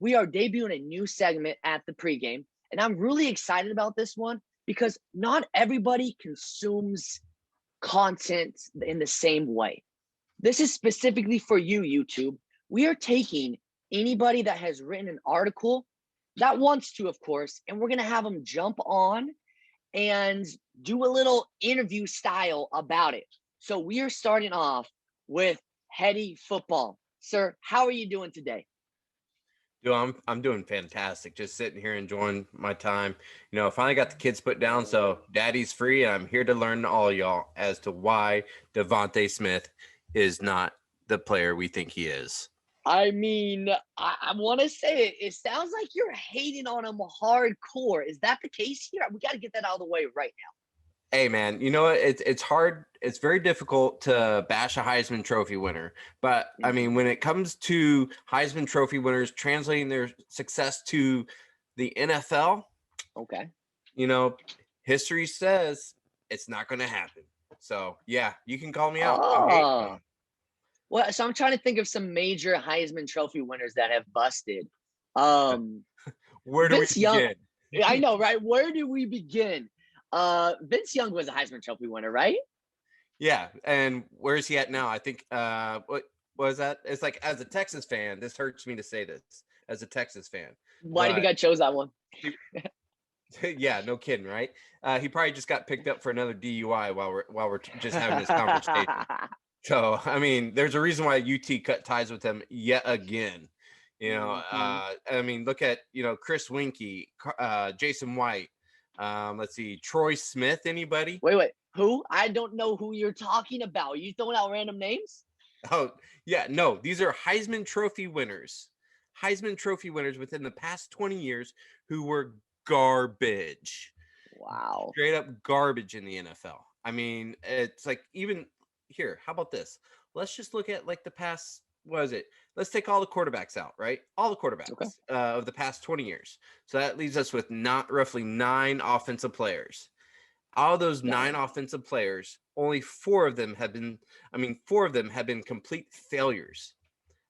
we are debuting a new segment at the pregame, and I'm really excited about this one because not everybody consumes content in the same way. This is specifically for you, YouTube. We are taking anybody that has written an article that wants to, of course, and we're going to have them jump on and do a little interview style about it. So we are starting off with Heady Football. Sir, how are you doing today? Dude, I'm doing fantastic. Just sitting here enjoying my time. I finally got the kids put down, so daddy's free, and I'm here to learn all y'all as to why DeVonta Smith is not the player we think he is. I mean, I want to say it. It sounds like you're hating on him hardcore. Is that the case here? We got to get that out of the way right now. Hey, man, you know what? It's hard. It's very difficult to bash a Heisman Trophy winner. But, I mean, when it comes to Heisman Trophy winners translating their success to the NFL, okay, history says it's not going to happen. So, yeah, you can call me out. Well, so I'm trying to think of some major Heisman Trophy winners that have busted. Where do Vince Young, begin? I know, right? Where do we begin? Vince Young was a Heisman Trophy winner, right? Yeah, and where is he at now? I think what was that? It's like, as a Texas fan, this hurts me to say this. As a Texas fan, why do you think I chose that one? Yeah, no kidding, right? He probably just got picked up for another DUI while we're just having this conversation. So, I mean, there's a reason why UT cut ties with him yet again. I mean, look at, Chris Winkie, Jason White. Let's see, Troy Smith, anybody? Wait, who? I don't know who you're talking about. Are you throwing out random names? Oh, yeah, no, these are Heisman Trophy winners. Heisman Trophy winners within the past 20 years who were garbage. Wow. Straight up garbage in the NFL. I mean, it's like, even here, how about this? Let's just look at like the past, let's take all the quarterbacks out, right? All the quarterbacks of the past 20 years. So that leaves us with roughly 9 offensive players. Out of those 9 offensive players, only 4 of them have been complete failures.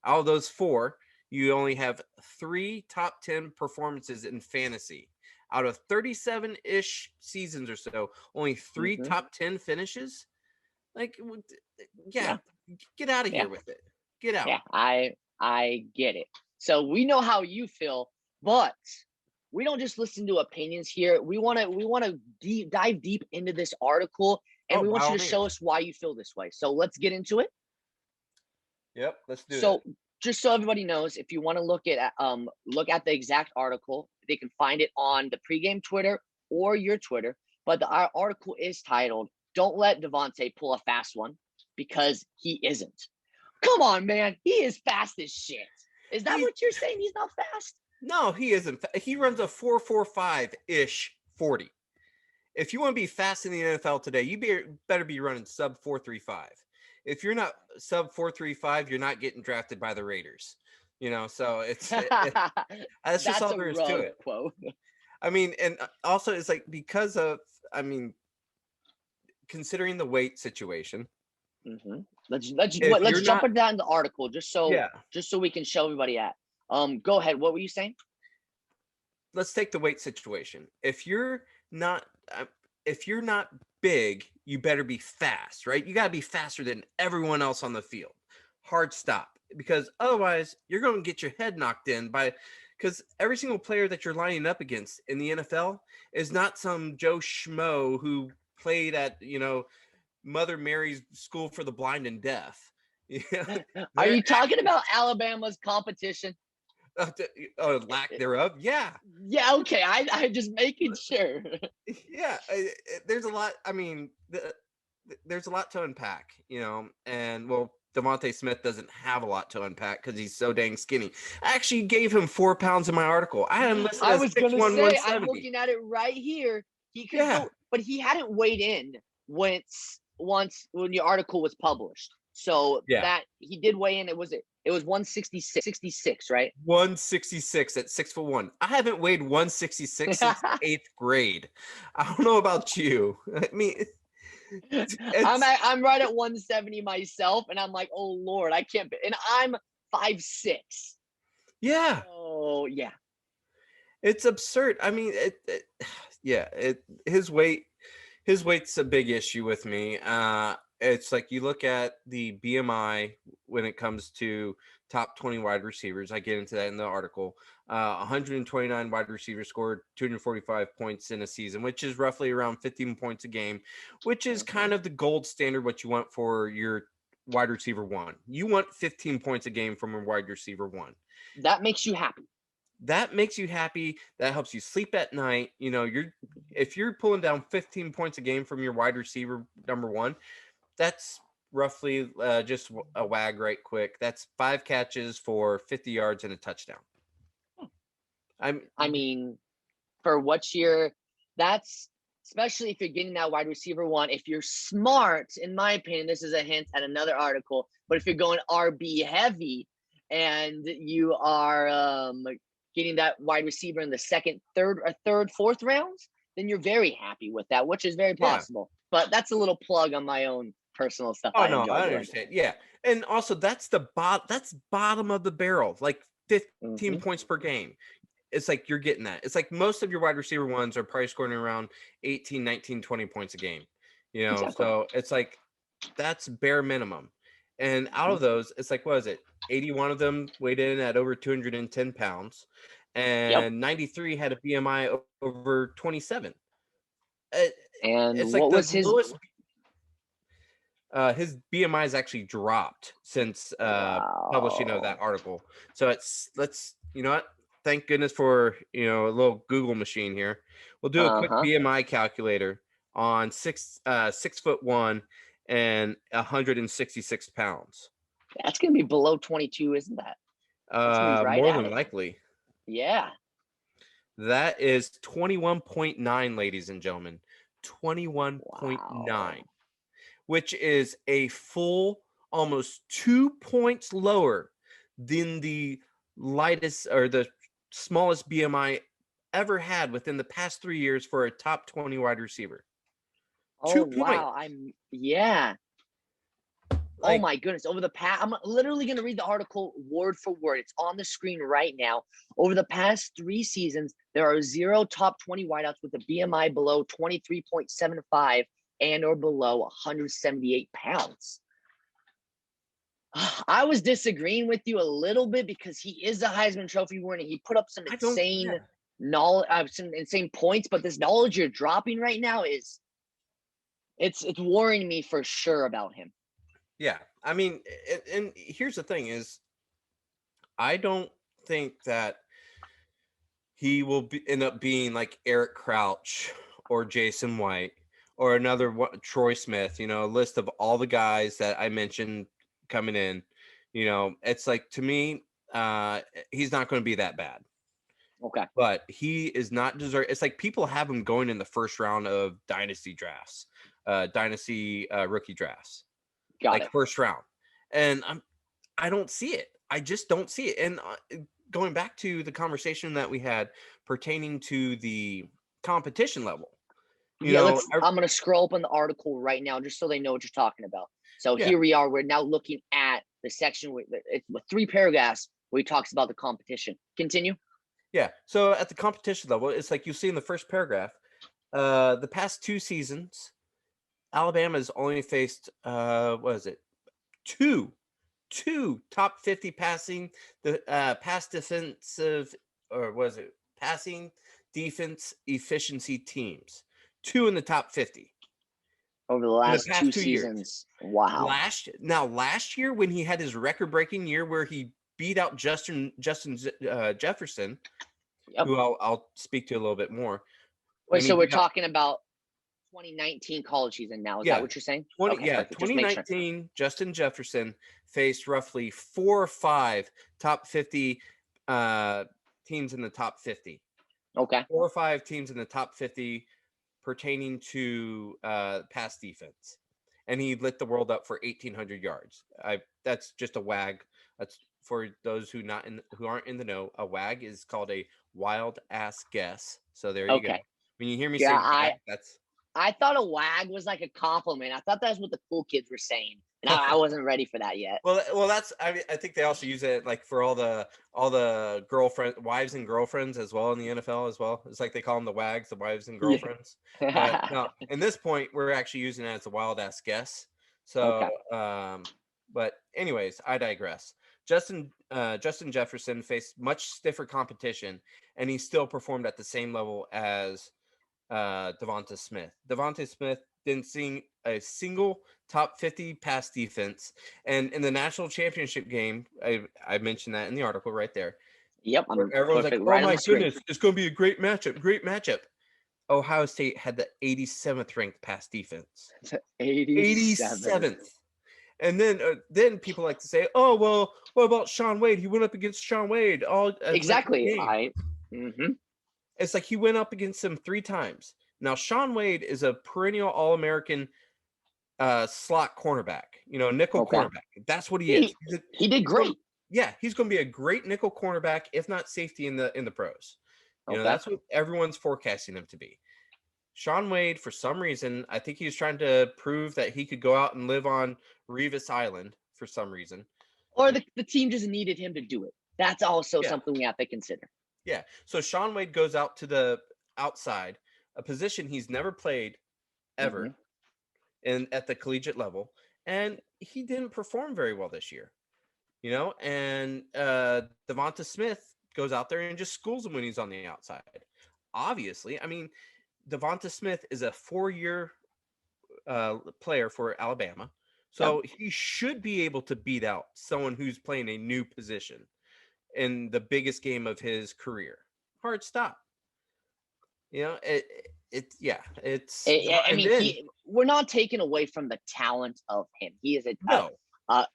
Out of those 4, you only have 3 top 10 performances in fantasy. Out of 37-ish seasons or so, only 3 top 10 finishes. Like, yeah. Get out of here with it. Get out. Yeah, I get it. So we know how you feel, but we don't just listen to opinions here. We want to dive deep into this article, and we want you to show us why you feel this way. So let's get into it. Yep, let's do it. So just so everybody knows, if you want to look at the exact article, they can find it on the pregame Twitter or your Twitter. But our article is titled, "Don't Let DeVonta Pull a Fast One," because he isn't. Come on, man. He is fast as shit. Is that what you're saying? He's not fast? No, he isn't. He runs a 4.45-ish 40. If you want to be fast in the NFL today, you better be running sub 4.35. If you're not sub 4.35, you're not getting drafted by the Raiders. So that's just all there is to it. Quote. I mean, and also it's like, because of, considering the weight situation. Let's jump into that in the article just so we can show everybody at. Go ahead. What were you saying? Let's take the weight situation. If you're not big, you better be fast, right? You got to be faster than everyone else on the field. Hard stop, because otherwise you're going to get your head knocked in because every single player that you're lining up against in the NFL is not some Joe Schmo who played at, Mother Mary's School for the Blind and Deaf. Are you talking about Alabama's competition? Lack thereof. Yeah. Yeah. Okay. I'm just making sure. Yeah. There's a lot. I mean, there's a lot to unpack, and DeVonta Smith doesn't have a lot to unpack because he's so dang skinny. I actually gave him 4 pounds in my article. I had him listed as 6'1", I'm looking at it right here. He could go, but he hadn't weighed in once when the article was published. So that he did weigh in. It was 166, right? 166 at 6'1". I haven't weighed 166 since 8th grade. I don't know about you. I mean, I'm right at 170 myself, and I'm like, oh Lord, I can't be. And I'm 5'6". Yeah. Oh yeah. It's absurd. I mean, his weight's a big issue with me. It's like you look at the BMI when it comes to top 20 wide receivers. I get into that in the article. 129 wide receivers scored 245 points in a season, which is roughly around 15 points a game, which is kind of the gold standard what you want for your wide receiver one. You want 15 points a game from a wide receiver one. That makes you happy. That makes you happy. That helps you sleep at night. If you're pulling down 15 points a game from your wide receiver number one, that's roughly just a wag right quick. That's 5 catches for 50 yards and a touchdown. I mean, that's especially if you're getting that wide receiver one. If you're smart, in my opinion, this is a hint at another article, but if you're going RB heavy and you are getting that wide receiver in the second, third, fourth rounds, then you're very happy with that, which is very possible. Yeah. But that's a little plug on my own personal stuff. Oh, no, I understand. Yeah. And also that's bottom of the barrel, like 15 points per game. It's like you're getting that. It's like most of your wide receiver ones are probably scoring around 18, 19, 20 points a game. Exactly. So it's like that's bare minimum. And out of those, it's like, what is it? 81 of them weighed in at over 210 pounds, and 93 had a BMI over 27. And it's like what was his lowest? His BMI has actually dropped since publishing of that article. So you know what? Thank goodness for a little Google machine here. We'll do a quick BMI calculator on 6'1" and 166 pounds. That's gonna be below 22, isn't that? More than likely. Yeah. That is 21.9, ladies and gentlemen. 21.9, which is a full almost 2 points lower than the lightest or the smallest BMI ever had within the past 3 years for a top 20 wide receiver. Oh, 2 wow. Oh my goodness. Over the past, I'm literally going to read the article word for word. It's on the screen right now. Over the past 3 seasons, there are 0 top 20 wideouts with a BMI below 23.75 and or below 178 pounds. I was disagreeing with you a little bit because he is a Heisman Trophy winner. He put up some insane knowledge, some insane points, but this knowledge you're dropping right now it's worrying me for sure about him. Yeah, I mean, and here's the thing is, I don't think that he will end up being like Eric Crouch or Jason White or another Troy Smith, a list of all the guys that I mentioned coming in. It's like, to me, he's not going to be that bad. Okay. But he is not deserved. It's like people have him going in the first round of dynasty drafts, rookie drafts. Got it. First round. And I don't see it. I just don't see it. And going back to the conversation that we had pertaining to the competition level. I'm going to scroll up on the article right now just so they know what you're talking about. So here we are. We're now looking at the section with 3 paragraphs where he talks about the competition. Continue. Yeah. So at the competition level, it's like you see in the first paragraph, the past 2 seasons, Alabama's only faced two top 50 passing pass defensive passing defense efficiency teams. 2 in the top 50 over the last 2 seasons. Wow. Last year when he had his record-breaking year where he beat out Justin Jefferson, who I'll speak to a little bit more. Wait, so we're talking about 2019 college season now. Is that what you're saying? 2019 Justin Jefferson faced roughly 4 or 5 top 50 teams in the top 50. Okay. 4 or 5 teams in the top 50 pertaining to pass defense. And he lit the world up for 1,800 yards. That's just a wag. That's for those who aren't in the know. A wag is called a wild ass guess. So there you go. When you hear me say wag, I thought a wag was like a compliment. I thought that's what the cool kids were saying. and I wasn't ready for that yet. Well, that's I think they also use it like for all the wives and girlfriends as well in the NFL as well. It's like they call them the wags, the wives and girlfriends. But no, in this point, we're actually using it as a wild ass guess. So, but anyways, I digress. Justin Jefferson faced much stiffer competition, and he still performed at the same level as DeVonta Smith. DeVonta Smith didn't see a single top 50 pass defense. And in the national championship game, I mentioned that in the article right there. Yep. Everyone's like, oh my goodness, it's going to be a great matchup. Ohio State had the 87th ranked pass defense. 87th. And then people like to say, oh, well, what about Shaun Wade? He went up against Shaun Wade. Exactly. It's like he went up against him 3 times. Now, Shaun Wade is a perennial All-American slot cornerback, nickel cornerback. That's what he is. He did great. He's going to be a great nickel cornerback, if not safety in the pros. That's what everyone's forecasting him to be. Shaun Wade, for some reason, I think he was trying to prove that he could go out and live on Revis Island for some reason. Or the team just needed him to do it. That's also something we have to consider. Yeah. So Shaun Wade goes out to the outside, a position he's never played ever at the collegiate level. And he didn't perform very well this year, and DeVonta Smith goes out there and just schools him when he's on the outside. Obviously, I mean, DeVonta Smith is a 4-year player for Alabama. So he should be able to beat out someone who's playing a new position in the biggest game of his career. Hard stop. We're not taking away from the talent of him. He is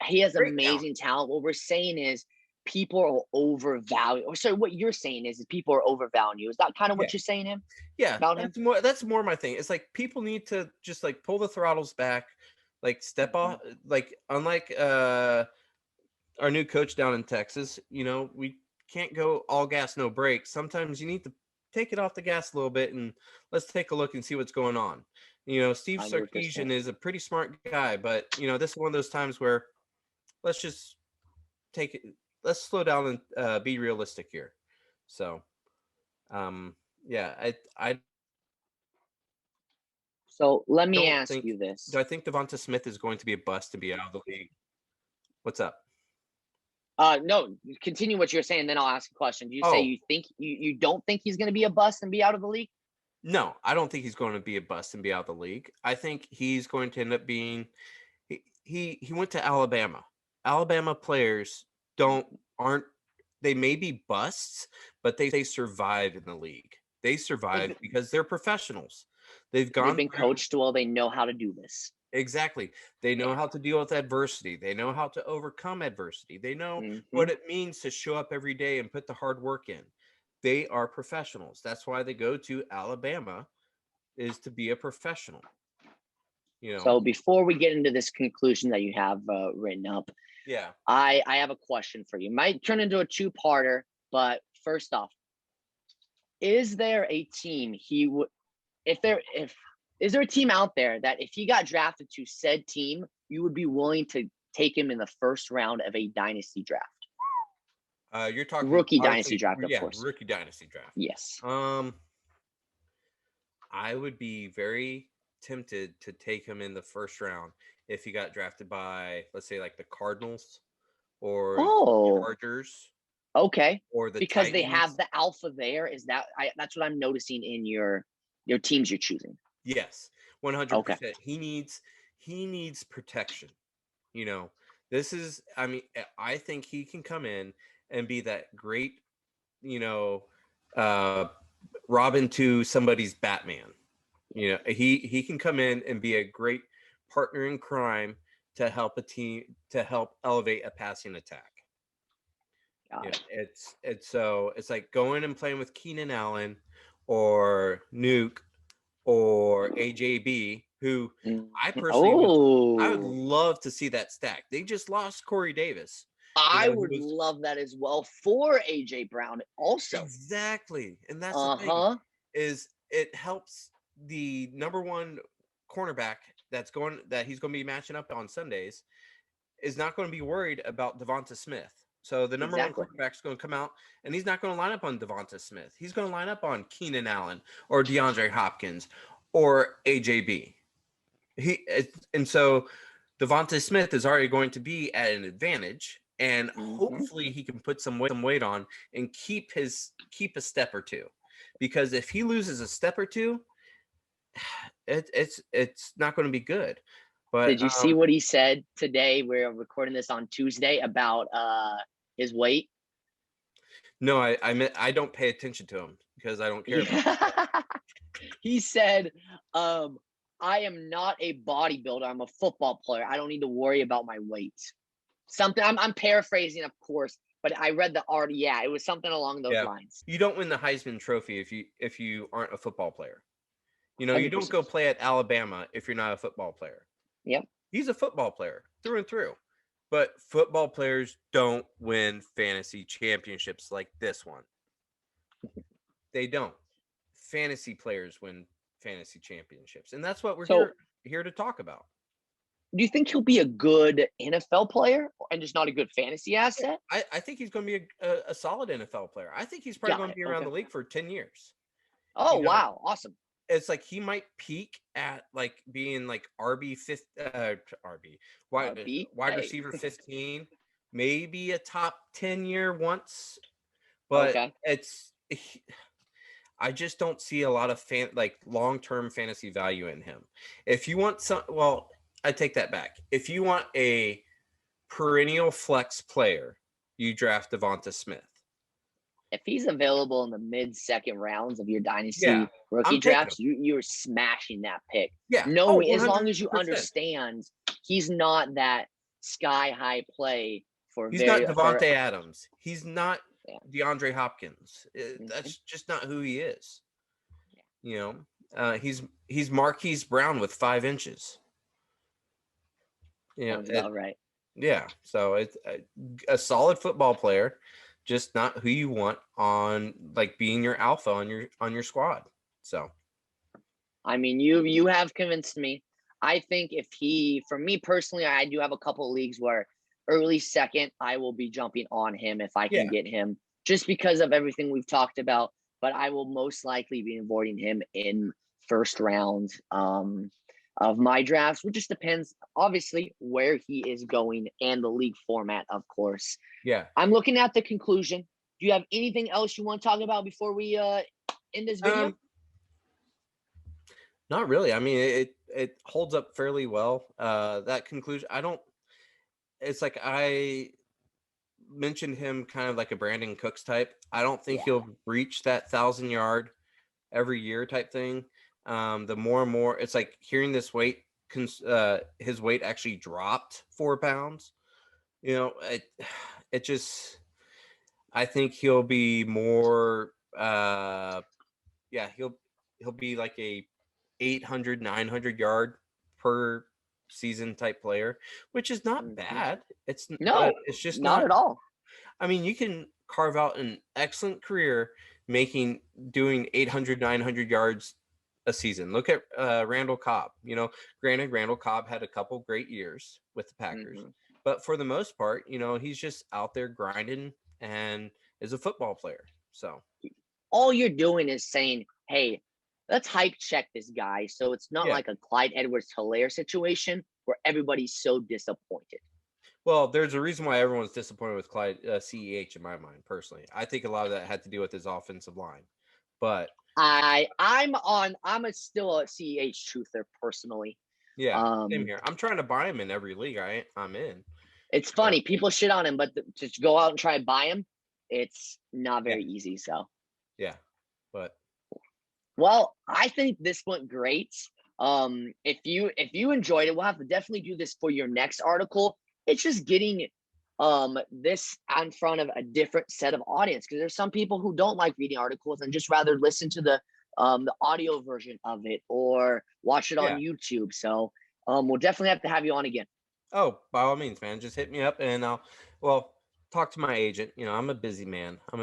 he has amazing talent. What we're saying is people are overvalued. Or sorry, what you're saying is people are overvaluing you. Is that kind of what you're saying, him? Yeah, that's more my thing. It's like people need to just like pull the throttles back, like step off. Like unlike our new coach down in Texas, we can't go all gas, no brakes. Sometimes you need to take it off the gas a little bit and let's take a look and see what's going on. Steve Sarkisian is a pretty smart guy, but this is one of those times where let's just take it. Let's slow down and be realistic here. So, So let me ask you this: do I think DeVonta Smith is going to be a bust to be out of the league? What's up? No, continue what you're saying, then I'll ask a question. Do you say you think you don't think he's going to be a bust and be out of the league? No, I don't think he's going to be a bust and be out of the league. I think he's going to end up being. He went to Alabama. Alabama players they may be busts, but they survive in the league. They survive because they're professionals. They've been coached well. They know how to do this. Exactly. They know how to deal with adversity. They know how to overcome adversity. They know what it means to show up every day and put the hard work in. They are professionals. That's why they go to Alabama, is to be a professional. So before we get into this conclusion that you have written up, I have a question for you. Might turn into a 2-parter, but first off, is there a team is there a team out there that if he got drafted to said team, you would be willing to take him in the first round of a dynasty draft? You're talking rookie dynasty draft, of course. Rookie dynasty draft. Yes. I would be very tempted to take him in the first round if he got drafted by, let's say, like the Cardinals or the Chargers. Okay. Or the because Titans. They have the alpha there. Is that's what I'm noticing in your teams you're choosing. Yes, 100%. Okay. He needs protection. This is. I mean, I think he can come in and be that great, Robin to somebody's Batman. He can come in and be a great partner in crime to help a team, to help elevate a passing attack. It's like going and playing with Keenan Allen or Nuke or AJB, who I personally I would love to see that stack. They just lost Corey Davis. I would love that as well for AJ Brown also. Exactly. And that's the thing, is it helps the number one cornerback that he's going to be matching up on Sundays is not going to be worried about DeVonta Smith. So the number one Exactly. quarterback is going to come out, and he's not going to line up on DeVonta Smith. He's going to line up on Keenan Allen or DeAndre Hopkins or AJB. And so DeVonta Smith is already going to be at an advantage, and hopefully he can put some weight on and keep a step or two. Because if he loses a step or two, it's not going to be good. But did you see what he said today? We're recording this on Tuesday about his weight. No, I don't pay attention to him because I don't care about him. He said, I am not a bodybuilder. I'm a football player. I don't need to worry about my weight. Something I'm paraphrasing, of course, but I read the article. Yeah, it was something along those lines. You don't win the Heisman Trophy if you aren't a football player. You know, 100%. You don't go play at Alabama if you're not a football player. Yep. He's a football player through and through. But football players don't win fantasy championships like this one. They don't. Fantasy players win fantasy championships. And that's what we're here to talk about. Do you think he'll be a good NFL player and just not a good fantasy asset? I think he's going to be a solid NFL player. I think he's probably going to be around the league for 10 years. Oh, wow. Awesome. It's like he might peak at like being like wide receiver 15, maybe a top 10 year once, but I just don't see a lot of long-term fantasy value in him. If you want I take that back. If you want a perennial flex player, you draft DeVonta Smith. If he's available in the mid-second rounds of your dynasty rookie drafts, you're smashing that pick. Yeah. As long as you understand he's not that sky-high play for. He's not Devontae Adams. He's not DeAndre Hopkins. That's just not who he is. Yeah. You know, he's Marquise Brown with 5 inches. Yeah, that's about right. Yeah. So it's a solid football player. Just not who you want on like being your alpha on your squad. So, I mean, you have convinced me. I think for me personally, I do have a couple of leagues where early second, I will be jumping on him if I can get him, just because of everything we've talked about. But I will most likely be avoiding him in first round of my drafts, which just depends, obviously, where he is going and the league format, of course. Yeah. I'm looking at the conclusion. Do you have anything else you want to talk about before we end this video? Not really. I mean, it holds up fairly well. That conclusion, it's like I mentioned him kind of like a Brandon Cooks type. I don't think he'll reach that 1,000-yard every year type thing. The more and more, it's like hearing this weight, his weight actually dropped 4 pounds. You know, it just, I think he'll be more, he'll be like a 800, 900 yard per season type player, which is not bad. It's just not at all. I mean, you can carve out an excellent career doing 800, 900 yards a season. Look at Randall Cobb. You know, granted, Randall Cobb had a couple great years with the Packers, but for the most part, you know, he's just out there grinding and is a football player. So all you're doing is saying, hey, let's hype check this guy. So it's not like a Clyde Edwards-Helaire situation where everybody's so disappointed. Well, there's a reason why everyone's disappointed with Clyde CEH in my mind, personally. I think a lot of that had to do with his offensive line, but I'm still a CEH truther personally. Yeah, same here. I'm trying to buy him in every league I'm in. It's funny, people shit on him, but to go out and try and buy him, it's not very easy. So well, I think this went great. If you enjoyed it, we'll have to definitely do this for your next article. It's just getting this in front of a different set of audience, because there's some people who don't like reading articles and just rather listen to the audio version of it or watch it on YouTube. So we'll definitely have you on again. Oh, by all means, man. Just hit me up and I'll talk to my agent. You know, I'm a busy man. So.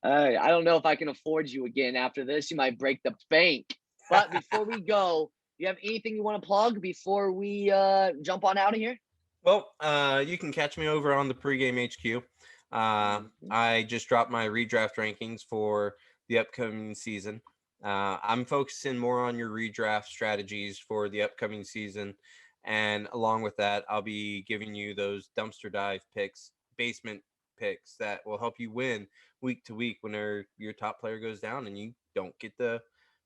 I don't know if I can afford you again after this. You might break the bank. But before we go, you have anything you want to plug before we jump on out of here? Well, you can catch me over on the pregame HQ. I just dropped my redraft rankings for the upcoming season. I'm focusing more on your redraft strategies for the upcoming season. And along with that, I'll be giving you those dumpster dive picks, basement picks that will help you win week to week whenever your top player goes down and you don't get the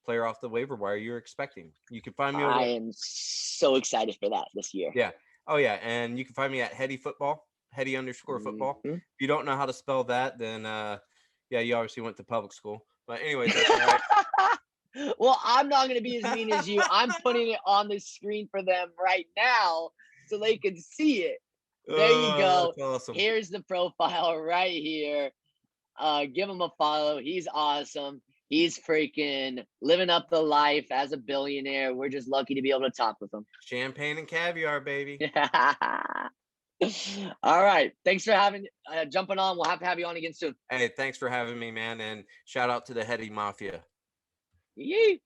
player off the waiver wire you're expecting. You can find me over. I am so excited for that this year. Yeah. Oh, yeah. And you can find me at Heady Football, Heady_football. Mm-hmm. If you don't know how to spell that, then, yeah, you obviously went to public school. But anyways, that's all right. Well, I'm not going to be as mean as you. I'm putting it on the screen for them right now so they can see it. There you go. That's awesome. Here's the profile right here. Give him a follow. He's awesome. He's freaking living up the life as a billionaire. We're just lucky to be able to talk with him. Champagne and caviar, baby. All right. Thanks for jumping on. We'll have to have you on again soon. Hey, thanks for having me, man. And shout out to the Heady Mafia. Yee.